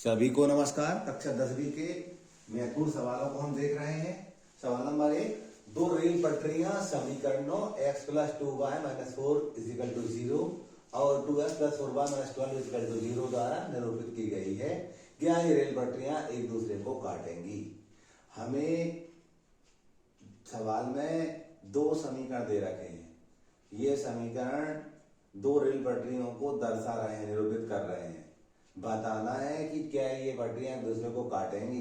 सभी को नमस्कार। कक्षा 10वीं के महत्वपूर्ण सवालों को हम देख रहे हैं। सवाल नंबर 1, दो रेल पटरियां समीकरणों x plus 2y minus 4 equal to 0 और 2x plus 4y minus 12 is equal to 0 द्वारा निरूपित की गई है। क्या ये रेल पटरियां एक दूसरे को काटेंगी? हमें सवाल में दो समीकरण दे रखे हैं। ये समीकरण दो रेल पटरियों को दर्शा रहे हैं, निरूपित कर रहे हैं। बताना है कि क्या ये पटरियां एक दूसरे को काटेंगी।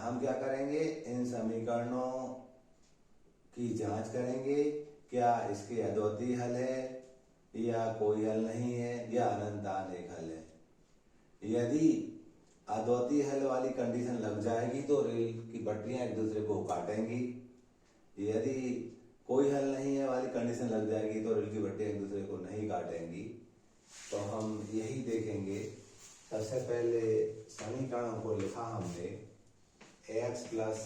हम क्या करेंगे, इन समीकरणों की जांच करेंगे। क्या इसके अद्वितीय हल है या कोई हल नहीं है या अनंतान एक हल है। यदि अद्वितीय हल वाली कंडीशन लग जाएगी तो रेल की पटरियां एक दूसरे को काटेंगी। यदि कोई हल नहीं है वाली कंडीशन लग जाएगी तो रेल की पटरियां एक दूसरे को नहीं काटेंगी। तो हम यही देखेंगे। सबसे पहले समीकरणों को लिखा हमने, x plus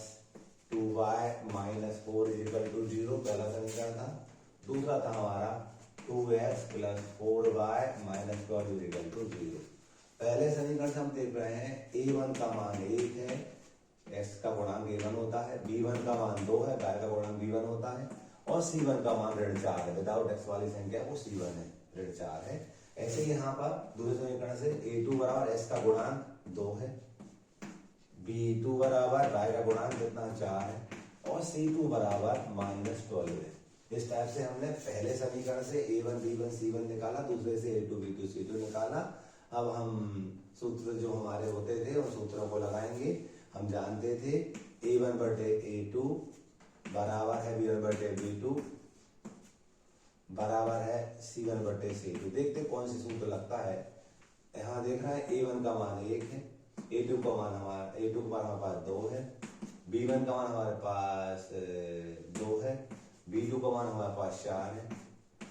2y minus 4 equal to 0 पहला समीकरण था। दूसरा था हमारा 2x plus 4y minus 12 is equal to 0। पहले समीकरण से हम देख रहे हैं a1 का मान 1 है, x का गुणांक a1 होता है, b1 का मान 2 है, y का गुणांक b1 होता है और c1 का मान ऋण 4 है। विदाउट x वाली संख्या वो c1 है, ऋण 4 है। ऐसे यहाँ पर दूसरे समीकरण से a2 बराबर s का गुणांक 2 है, b2 बराबर y का गुणांक कितना 4 है और c2 बराबर -12 है। इस टाइप से हमने पहले समीकरण से a1 b1 c1 निकाला, दूसरे से a2 b2 c2 निकाला। अब हम सूत्र जो हमारे होते थे उन सूत्रों को लगाएंगे। हम जानते थे a1 बटे a2 बराबर है b1 बटे b2 बराबर है c1 बटे c2। देखते कौन सी सूत्र लगता है। यहाँ देख रहे हैं a1 का मान 1 है, a2 का मान हमारे पास 2 है, b1 का मान हमारे पास 2 है, b2 का मान हमारे पास 4 है,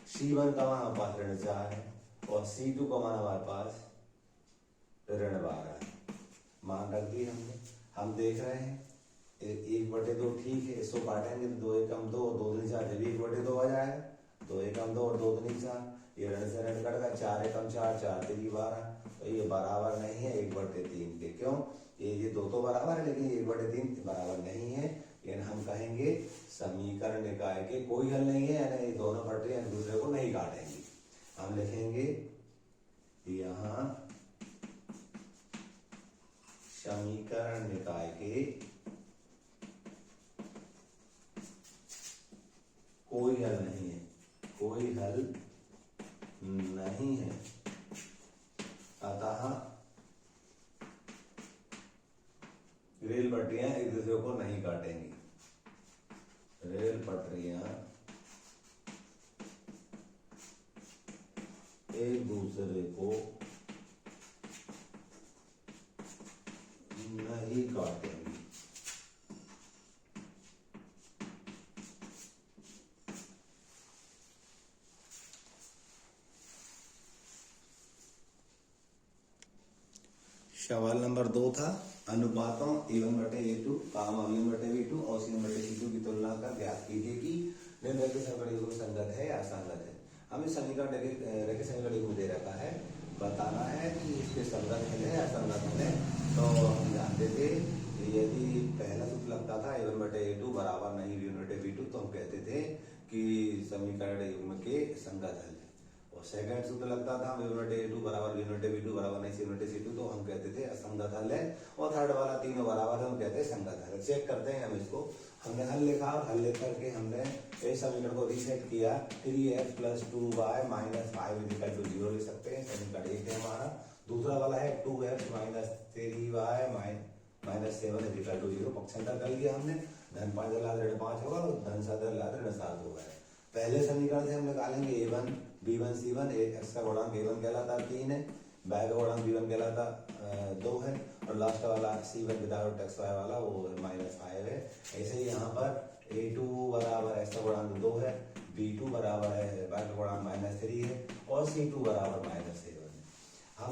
c1 का मान हमारे पास ऋण 4 है और c2 का मान हमारे पास ऋण 12 है। मान रख दिए हमने। हम देख रहे हैं 1/2 ठीक है, इसको काटेंगे तो 2 एकम 2 और 2 दूनी 4 जब 1/2 आ जाएगा। 2 एकम 2 और 2 दूनी 4, ये ऋण से ऋण कट गया, 4 एकम 4 4 3 12। तो ये बराबर नहीं है 1/3 के। क्यों? ये दो तो बराबर है लेकिन 1/3 बराबर नहीं है। यानी हम कहेंगे समीकरण निकाय के कोई हल नहीं है, यानी ये दोनों पटरियां एक दूसरे को नहीं काटेंगी। हम लिखेंगे यहाँ समीकरण निकाय के कोई हल नहीं है, कोई हल नहीं है, अतः रेल पटरियां एक दूसरे को नहीं काटेंगी। रेल पटरियां एक दूसरे को नहीं काटेंगी। सवाल नंबर 2 था, अनुपातों a1 बटे a2 कामा b1 बटे b2 और c1 बटे c2 की तुलना कर ज्ञात कीजिए कि निम्नलिखित समीकरण संगत है या असंगत है। हमें समीकरण रेखीय समीकरण में दे रखा है, बताना है कि इसके संगत है या असंगत है। तो हम जानते थे यदि पहला सूत्र लगता था a1 बटे a2 बराबर नहीं b1 बटे b2 तो हम कहते थे कि समीकरण युग्म के संगत हल है। और सेकंड सूत्र लगता था b1 बटे a2 बराबर b1 बटे b2 बराबर नहीं c1 बटे c2 तो हम कहते थे असंगत हल है। और थर्ड वाला तीनों बराबर है, हम कहते हैं संगत हल। चेक करते हैं हम इसको। हमने हल लिखा और हल लिख करके हमने इस समीकरण को रीसेट किया। 3x plus 2y minus 5 is equal to 0 लिख सकते हैं। समीकरण 1 है हमारा। दूसरा वाला है 2x minus 3y minus 7 is equal to 0। पक्षांतर कर लिया हमने। धन 5 डला ऋण 5 होगा और धन 7 डला ऋण 7 होगा। पहले समीकरण से हम निकालेंगे a1 b1 c1। x का गुणांक a1 कहलाता 3 है, y का गुणांक b1 कहलाता 2 है और लास्ट वाला c1 विदाउट x y वाला वो -5 है। ऐसे ही यहाँ पर a2 बराबर x का गुणांक 2 है, b2 बराबर है y का गुणांक -3 है और c2 बराबर -7 है।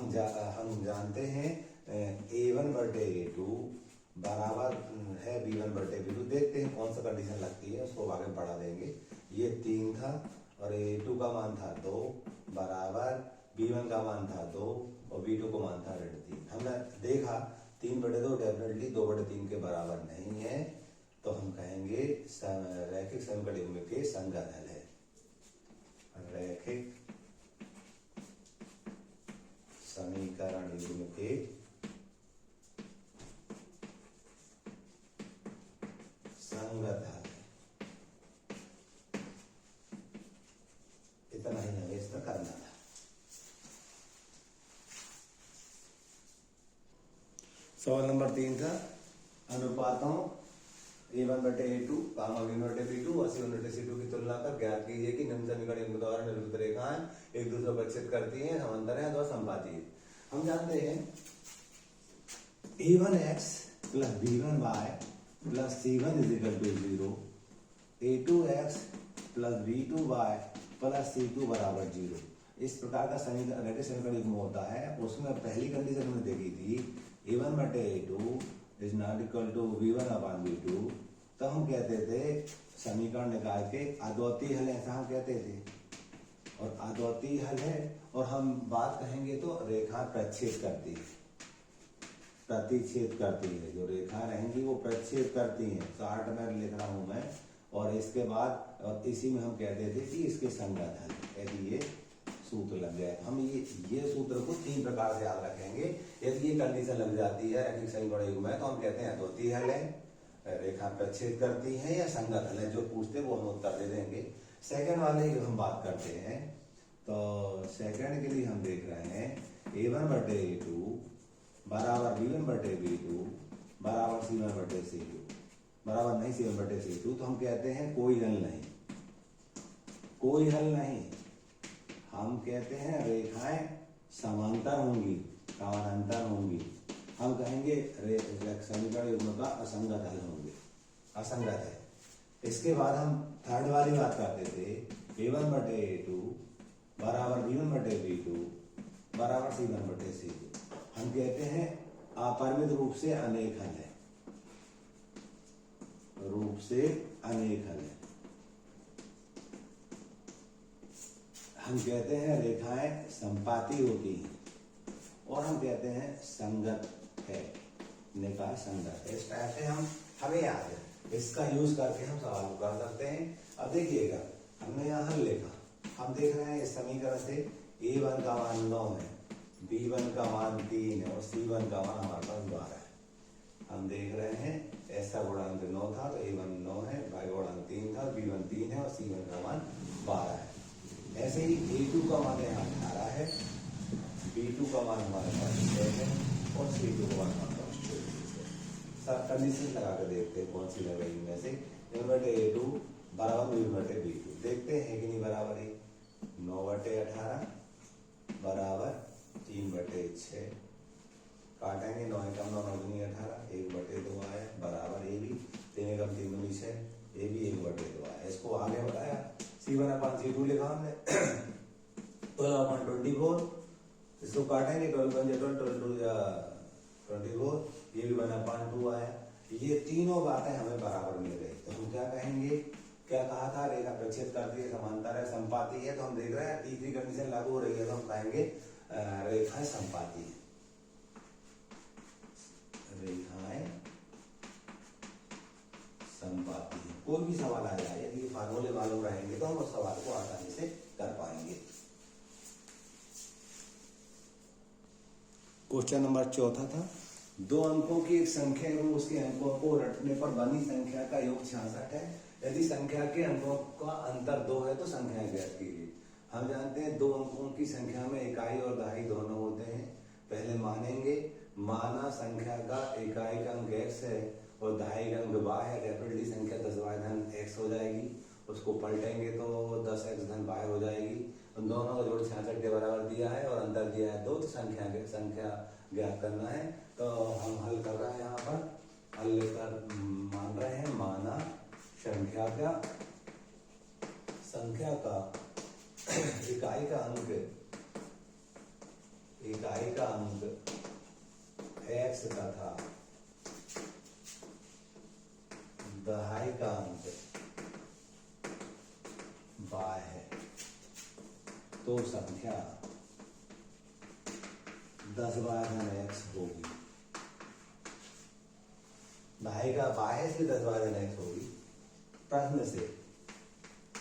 हम जानते हैं a1 बटे a2 बराबर है b1 बटे b2। देखते हैं कौन सा कंडीशन लगती है, उसको आगे बढ़ा देंगे। ये 3 था और a2 का मान था 2 बराबर b1 का मान था 2 और b2 का मान था ऋण 3। हमने देख था 3/2 डेफिनेटली 2/3 के बराबर नहीं है, तो हम कहेंगे रैखिक समीकरण युग्म के संगत हल है। रैखिक समीकरण युग्म के संगत हल है। इतना ही हमें इसमें करना था। सवाल नंबर 3 था अनुपातों A1/A2, B1/B2 और C1/C2 की तुलना कर ज्ञात कीजिए कि निम्न समीकरण युग्म द्वारा निरूपित रेखाएं एक दूसरे को प्रक्षेपित करती हैं, समांतर हैं अथवा संपाती हैं। हम जानते हैं A1x + B1y + C1 = 0, A2x + B2y + C2 = 0। इस प्रकार का समीकरण रैखिक समीकरण युग्म होता है। उसमें पहली कंडीशन हमने देखी थी A1/A2 = B1/B2, तो हम कहते थे समीकरण निकाल के अद्वितीय हल ऐसा हम कहते थे, और अद्वितीय हल है। और हम बात कहेंगे तो रेखा प्रक्षेप करती है, प्रतिच्छेद करती है। जो रेखा रहेंगी वो प्रक्षेप करती हैं, चार्ट में लिख रहा हूं मैं। और इसके बाद और इसी में हम कहते थे कि इसके संगत हल, यदि ये सूत्र लग जाए। हम ये सूत्र को 3 प्रकार से याद रखेंगे। यदि ये कंडीशन लग जाती है रैखिक समीकरण युग्म में, तो हम कहते हैं अद्वितीय हल है, रेखा प्रक्षेप करती है, या संगत हल है। जो पूछते वो हम उत्तर दे देंगे। सेकंड वाले की हम बात करते हैं, तो सेकंड के लिए हम देख रहे हैं A1/A2 बराबर B1/B2 बराबर C1/C2 बराबर नहीं C1/C2, तो हम कहते हैं कोई हल नहीं, कोई हल नहीं। हम कहते हैं रेखाएं समांतर होंगी, समानांतर होंगी। हम कहेंगे समीकरण युग्म का असंगत हल होंगे, असंगत है। इसके बाद हम थर्ड वाली बात करते थे A1/A2 बराबर B1/B2 बराबर C1/C2। हम कहते हैं अपरिमित रूप से अनेक हल है, रूप से अनेक हल है। हम कहते हैं रेखाएं संपाती होती हैं, और हम कहते हैं संगत है, निकाय संगत है। इस टाइप से हमें याद है, इसका यूज करके हम सवाल को कर सकते हैं। अब देखिएगा हमने यहाँ हल लिखा, हम देख रहे हैं इस समीकरण से A1 का मान 9 है, B1 का मान 3 है और C1 का मान हमारे पास 12 है। हम देख रहे हैं ऐसा गुणांक 9 था, तो A1 9 है, Y गुणांक 3 था, B1 3 है और C1 का मान 12 है। ऐसे ही A2 का मान यहाँ 18 है, B2 का मान हमारे पास 6 है और C2 का मान हमारे पास 24 है। सब कंडीशन लगा कर देखते हैं कौन सी लग रही इनमें से। A2 बराबर B1/B2 देखते हैं कि नहीं बराबर है। 9/18 बराबर 3/6, काटेंगे 9 कम 9 9 18, 1/2 आया बराबर A भी 3 कम 3 दूनी 6, A भी 1/2 आया। इसको आगे बताया C1/C2 लिखा हमने 12/24, इसको काटेंगे 12 × 12 24, ये भी 1/2 आया। ये तीनों बातें हमें बराबर मिल गई, तो हम क्या कहेंगे, क्या कहा था, रेखा प्रक्षेप करती है, समांतर है, संपाती है। तो हम देख रहे हैं तीसरी कंडीशन लागू हो रही है, तो हम कहेंगे रेखाएं संपाती है, रेखाएं संपाती है। कोई भी सवाल आ जाए, यदि फार्मूले मालूम रहेंगे तो हम उस सवाल को आसानी से कर पाएंगे। क्वेश्चन नंबर 4 था, 2 अंकों की एक संख्या एवं उसके अंकों को रटने पर बनी संख्या का योग 66 है। यदि संख्या के अंकों का अंतर 2 है तो संख्या ज्ञात कीजिए। हम जानते हैं 2 अंकों की संख्या में इकाई और दहाई दोनों होते हैं। पहले मानेंगे, माना संख्या का इकाई का अंक x है और दहाई का अंक y है, डेफिनेटली संख्या 10y धन x हो जाएगी। उसको पलटेंगे तो 10x धन y हो जाएगी। दोनों का जोड़ 66 के बराबर दिया है और अंतर दिया है 2, तो संख्या ज्ञात करना है। तो हम हल कर रहे हैं, यहाँ पर हल लेकर मान रहे हैं, माना संख्या का इकाई का अंक x तथा दहाई का अंक y है, तो संख्या 10y धन x होगी। ढाई का बाय है, इसलिए 10 बाय धन x होगी।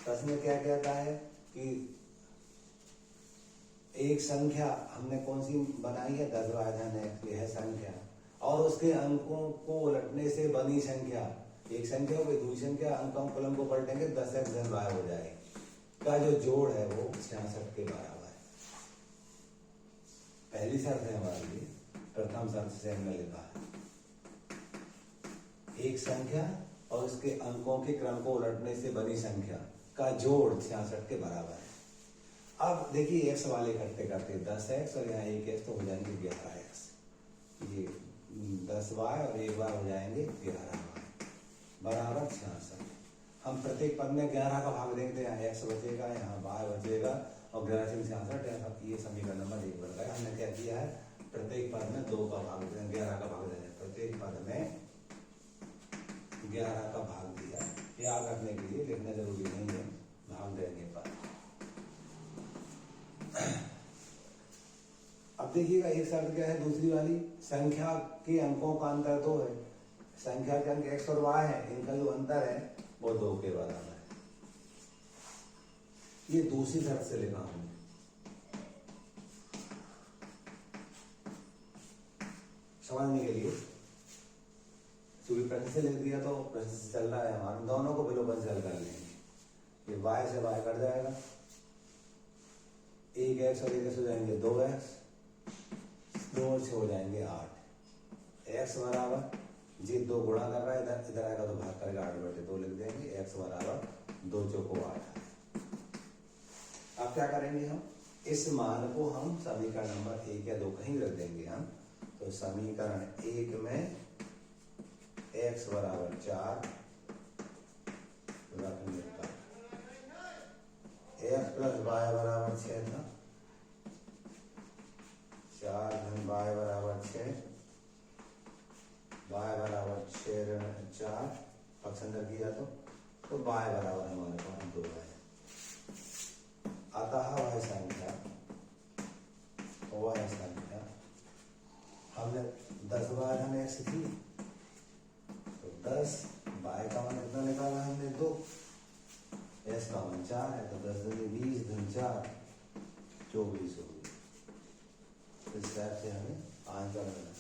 प्रश्न क्या कहता है कि एक संख्या हमने कौन सी बनाई है, 10 बाय धन x, ये है संख्या, और उसके अंकों को उलटने से बनी संख्या, एक संख्या को दूसरी संख्या, अंकों कलम को पलटेंगे 10x धन y हो जाएगी, का जो जोड़ है वो 66 के बराबर है। पहली शर्त है हमारे लिए, प्रथम शर्त से हमने लिखा है एक संख्या और उसके अंकों के क्रम को उलटने से बनी संख्या का जोड़ 66 के बराबर है। अब देखिए x वाले इकट्ठे करते 10x और यहाँ 1x तो हो जाएंगे 11x, ये 10y और 1y हो जाएंगे 11y बराबर 66। हम प्रत्येक पद में 11 का भाग देंगे, यहाँ x बचेगा, यहाँ y बचेगा और 11 से 66, ये समीकरण नंबर 1 बन गया। हमने क्या किया है, प्रत्येक पद में 2 का भाग दें, 11 का भाग दें, प्रत्येक पद में 11 का भाग दिया। याद रखने के लिए लिखना जरूरी नहीं है, भाग देने पर। अब देखिएगा एक शर्त क्या है, दूसरी वाली, संख्या के अंकों का अंतर 2 है, संख्या के अंक x और y है, इनका जो अंतर है वो 2 के बराबर है। ये दूसरी शर्त से लिखा हमने। समझने के लिए चूंकि प्रश्न से लिख दिया तो प्रश्न से चल रहा है हमारा, दोनों को विलोपन से हल कर लेंगे। ये y से y कट जाएगा, 1x और 1x हो जाएंगे 2x, 2 से हो जाएंगे 8, x बराबर, जी 2 गुणा कर रहा है, इधर आएगा तो भाग करके 8/2 लिख देंगे, x बराबर 2 चौको 8। अब क्या करेंगे हम, इस मान को हम समीकरण नंबर 1 या 2 कहीं रख देंगे हम। तो समीकरण 1 में x बराबर 4 रखने का, x प्लस y बराबर 6 था, 4 धन y बराबर 6, y बराबर 6 ऋण 4, पक्ष अंदर किया तो y बराबर हमारे पास 2 है। अतः वह संख्या हमने 10 बाय धन x थी, तो 10 y का मान कितना निकाला हमने 2, s का मान 4 है, तो 10 दूनी 20 धन 4 24 होगी। इस टाइप से हमें आंसर मिला।